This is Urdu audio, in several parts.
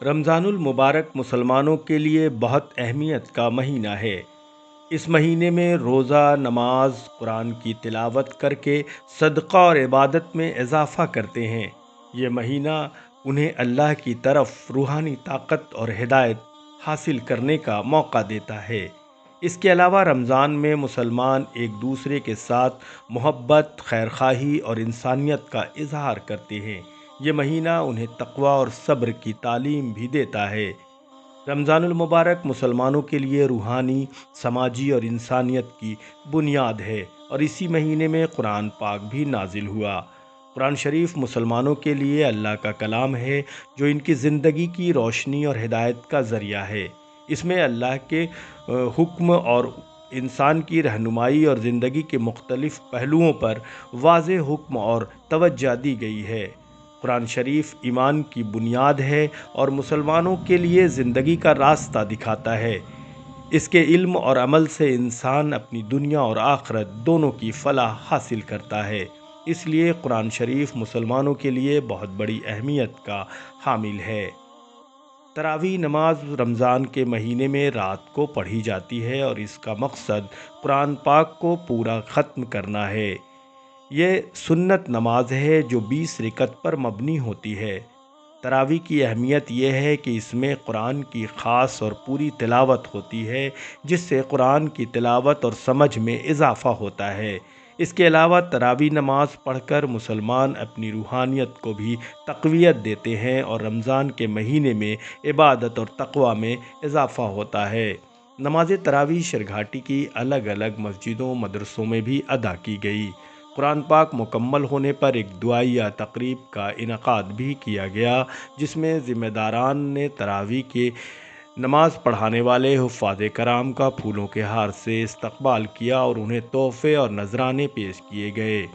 رمضان المبارک مسلمانوں کے لیے بہت اہمیت کا مہینہ ہے۔ اس مہینے میں روزہ، نماز، قرآن کی تلاوت کر کے صدقہ اور عبادت میں اضافہ کرتے ہیں۔ یہ مہینہ انہیں اللہ کی طرف روحانی طاقت اور ہدایت حاصل کرنے کا موقع دیتا ہے۔ اس کے علاوہ رمضان میں مسلمان ایک دوسرے کے ساتھ محبت، خیرخواہی اور انسانیت کا اظہار کرتے ہیں۔ یہ مہینہ انہیں تقوی اور صبر کی تعلیم بھی دیتا ہے۔ رمضان المبارک مسلمانوں کے لیے روحانی، سماجی اور انسانیت کی بنیاد ہے، اور اسی مہینے میں قرآن پاک بھی نازل ہوا۔ قرآن شریف مسلمانوں کے لیے اللہ کا کلام ہے، جو ان کی زندگی کی روشنی اور ہدایت کا ذریعہ ہے۔ اس میں اللہ کے حکم اور انسان کی رہنمائی اور زندگی کے مختلف پہلوؤں پر واضح حکم اور توجہ دی گئی ہے۔ قرآن شریف ایمان کی بنیاد ہے اور مسلمانوں کے لیے زندگی کا راستہ دکھاتا ہے۔ اس کے علم اور عمل سے انسان اپنی دنیا اور آخرت دونوں کی فلاح حاصل کرتا ہے۔ اس لیے قرآن شریف مسلمانوں کے لیے بہت بڑی اہمیت کا حامل ہے۔ تراویح نماز رمضان کے مہینے میں رات کو پڑھی جاتی ہے، اور اس کا مقصد قرآن پاک کو پورا ختم کرنا ہے۔ یہ سنت نماز ہے جو 20 رکعت پر مبنی ہوتی ہے۔ تراویح کی اہمیت یہ ہے کہ اس میں قرآن کی خاص اور پوری تلاوت ہوتی ہے، جس سے قرآن کی تلاوت اور سمجھ میں اضافہ ہوتا ہے۔ اس کے علاوہ تراویح نماز پڑھ کر مسلمان اپنی روحانیت کو بھی تقویت دیتے ہیں، اور رمضان کے مہینے میں عبادت اور تقوی میں اضافہ ہوتا ہے۔ نماز تراویح شرگھاٹی کی الگ الگ مسجدوں مدرسوں میں بھی ادا کی گئی۔ قرآن پاک مکمل ہونے پر ایک دعائیہ تقریب کا انعقاد بھی کیا گیا، جس میں ذمہ داران نے تراویح کی نماز پڑھانے والے حفاظ کرام کا پھولوں کے ہار سے استقبال کیا، اور انہیں تحفے اور نذرانے پیش کیے گئے۔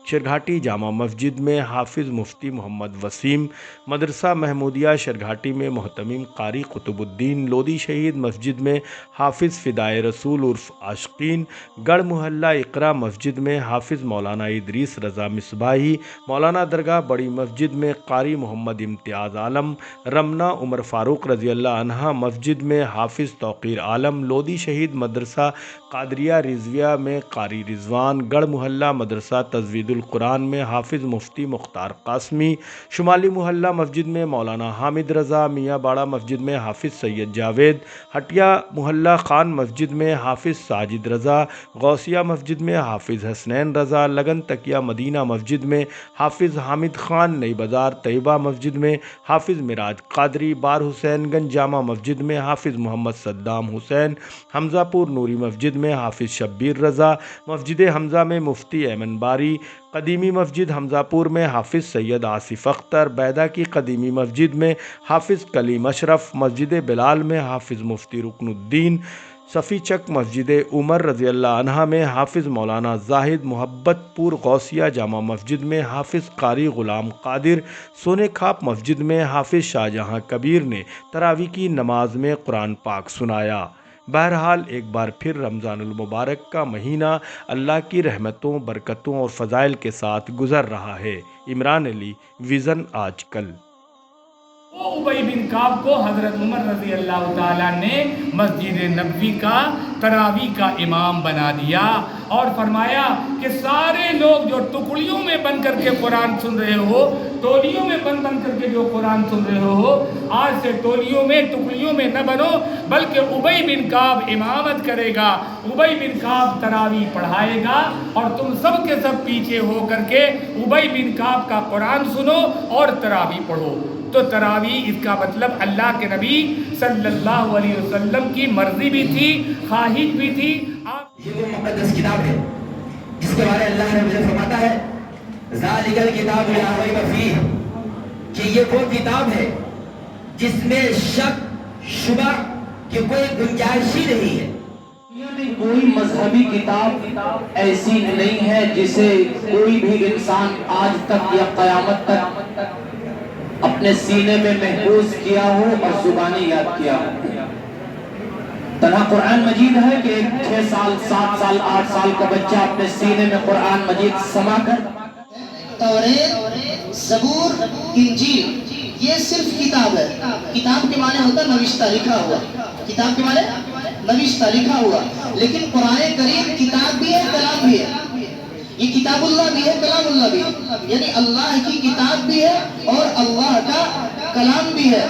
شرگھاٹی جامع مسجد میں حافظ مفتی محمد وسیم، مدرسہ محمودیہ شرگھاٹی میں محتمم قاری قطب الدین لودھی، شہید مسجد میں حافظ فدائے رسول عرف عاشقین، گڑھ محلہ اقرا مسجد میں حافظ مولانا ادریس رضا مصباحی، مولانا درگاہ بڑی مسجد میں قاری محمد امتیاز عالم، رمنا عمر فاروق رضی اللہ عنہ مسجد میں حافظ توقیر عالم، لودھی شہید مدرسہ قادریہ رضویہ میں قاری رضوان، گڑھ محلہ مدرسہ تجوید القرآن میں حافظ مفتی مختار قاسمی، شمالی محلہ مسجد میں مولانا حامد رضا، میاں باڑہ مسجد میں حافظ سید جاوید، ہٹیا محلہ خان مسجد میں حافظ ساجد رضا، غوثیہ مسجد میں حافظ حسنین رضا، لگن تکیہ مدینہ مسجد میں حافظ حامد خان، نئی بازار طیبہ مسجد میں حافظ معراج قادری، بار حسین گنج جامع مسجد میں حافظ محمد صدام حسین، حمزہ پور نوری مسجد میں حافظ شبیر رضا، مسجد حمزہ میں مفتی ایمن باری، قدیمی مسجد حمزہ پور میں حافظ سید آصف اختر، بیدہ کی قدیمی مسجد میں حافظ کلیم اشرف، مسجد بلال میں حافظ مفتی رکن الدین، صفی چک مسجد عمر رضی اللہ عنہ میں حافظ مولانا زاہد، محبت پور غوثیہ جامع مسجد میں حافظ قاری غلام قادر، سونے کھاپ مسجد میں حافظ شاہجہاں کبیر نے تراویح کی نماز میں قرآن پاک سنایا۔ بہرحال ایک بار پھر رمضان المبارک کا مہینہ اللہ کی رحمتوں، برکتوں اور فضائل کے ساتھ گزر رہا ہے۔ عمران علی، ویژن آج کل۔ وہ ابی بن کعب کو حضرت عمر رضی اللہ تعالیٰ نے مسجد نبوی کا تراویح کا امام بنا دیا، اور فرمایا کہ سارے لوگ جو ٹکڑیوں میں بن کر کے قرآن سن رہے ہو، تولیوں میں بن کر کے جو قرآن سن رہے ہو، آج سے تولیوں میں ٹکڑیوں میں نہ بنو، بلکہ ابی بن کعب امامت کرے گا، ابی بن کعب تراویح پڑھائے گا، اور تم سب کے سب پیچھے ہو کر کے ابی بن کعب کا قرآن سنو اور تراویح پڑھو۔ تو تراویح اس کا مطلب اللہ کے نبی صلی اللہ علیہ وسلم کی مرضی بھی تھی، خواہش بھی تھی۔ یہ وہ مقدس کتاب ہے جس کے بارے اللہ نے مجھے فرماتا ہے ذالک الکتاب لا ریب فیہ، کہ یہ وہ کتاب ہے جس میں شک شبہ کی کوئی گنجائش ہی نہیں ہے۔ کوئی مذہبی کتاب ایسی نہیں ہے جسے کوئی بھی انسان آج تک یا قیامت تک اپنے سینے میں محفوظ کیا ہو اور زبانی یاد کیا ہو۔ تنہا قرآن مجید ہے کہ 6 سال 7 سال 8 سال کا بچہ اپنے سینے میں قرآن مجید سما کر، توریت، زبور، انجیل یہ صرف کتاب ہے، کتاب کے معنی ہوتا نوشتہ لکھا ہوا، کتاب کے معنی نوشتہ لکھا ہوا، لیکن قرآن کریم کتاب بھی ہے کلام بھی ہے، یہ کتاب اللہ بھی ہے کلام اللہ بھی ہے، یعنی اللہ کی کتاب بھی ہے اور اللہ کا کلام بھی ہے۔